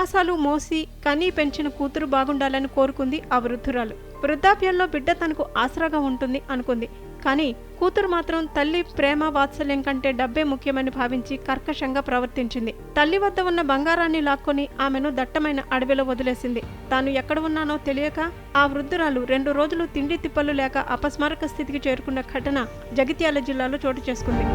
మాసాలు మోసి కనీ పెంచిన కూతురు బాగుండాలని కోరుకుంది ఆ వృద్ధురాలు. వృద్ధాప్యంలో బిడ్డ తనకు ఆసరాగా ఉంటుంది అనుకుంది. కానీ కూతురు మాత్రం తల్లి ప్రేమ వాత్సల్యం కంటే డబ్బే ముఖ్యమని భావించి కర్కశంగా ప్రవర్తించింది. తల్లి వద్ద ఉన్న బంగారాన్ని లాక్కొని ఆమెను దట్టమైన అడవిలో వదిలేసింది. తాను ఎక్కడ ఉన్నానో తెలియక ఆ వృద్ధురాలు 2 రోజులు తిండి తిప్పలు లేక అపస్మారక స్థితికి చేరుకున్న ఘటన జగిత్యాల జిల్లాలో చోటు చేసుకుంది.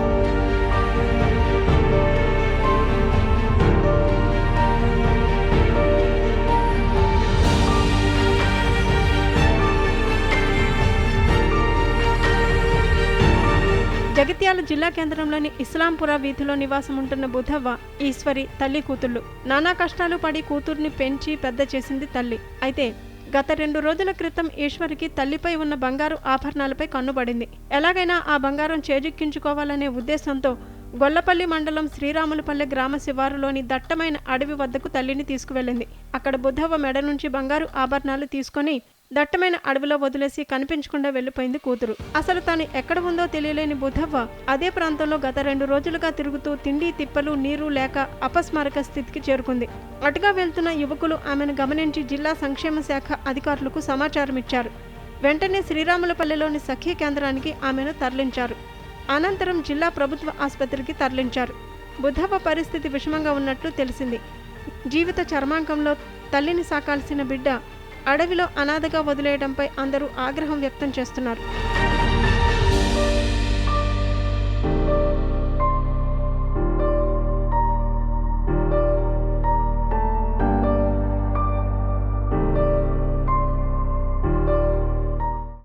జగిత్యాల జిల్లా కేంద్రంలోని ఇస్లాంపుర వీధిలో నివాసం ఉంటున్న బుధవ్వ, ఈశ్వరి తల్లి కూతుళ్లు. నానా కష్టాలు పడి కూతుర్ని పెంచి పెద్ద చేసింది తల్లి. అయితే గత 2 రోజుల క్రితం ఈశ్వరికి తల్లిపై ఉన్న బంగారు ఆభరణాలపై కన్నుబడింది. ఎలాగైనా ఆ బంగారం చేజిక్కించుకోవాలనే ఉద్దేశంతో గొల్లపల్లి మండలం శ్రీరాములపల్లె గ్రామ శివారులోని దట్టమైన అడవి వద్దకు తల్లిని తీసుకువెళ్ళింది. అక్కడ బుధవ్వ మెడ నుంచి బంగారు ఆభరణాలు తీసుకొని దట్టమైన అడవిలో వదిలేసి కనిపించకుండా వెళ్లిపోయింది కూతురు. అసలు తాను ఎక్కడ ఉందో తెలియలేని బుధవ్వ అదే ప్రాంతంలో గత 2 రోజులుగా తిరుగుతూ తిండి తిప్పలు నీరు లేక అపస్మారక స్థితికి చేరుకుంది. అటుగా వెళ్తున్న యువకులు ఆమెను గమనించి జిల్లా సంక్షేమ శాఖ అధికారులకు సమాచారం ఇచ్చారు. వెంటనే శ్రీరాములపల్లెలోని సఖీ కేంద్రానికి ఆమెను తరలించారు. అనంతరం జిల్లా ప్రభుత్వ ఆసుపత్రికి తరలించారు. బుధవ్వ పరిస్థితి విషమంగా ఉన్నట్లు తెలిసింది. జీవిత చర్మాంకంలో తల్లిని సాకాల్సిన బిడ్డ అడవిలో అనాథగా వదిలేయడంపై అందరూ ఆగ్రహం వ్యక్తం చేస్తున్నారు.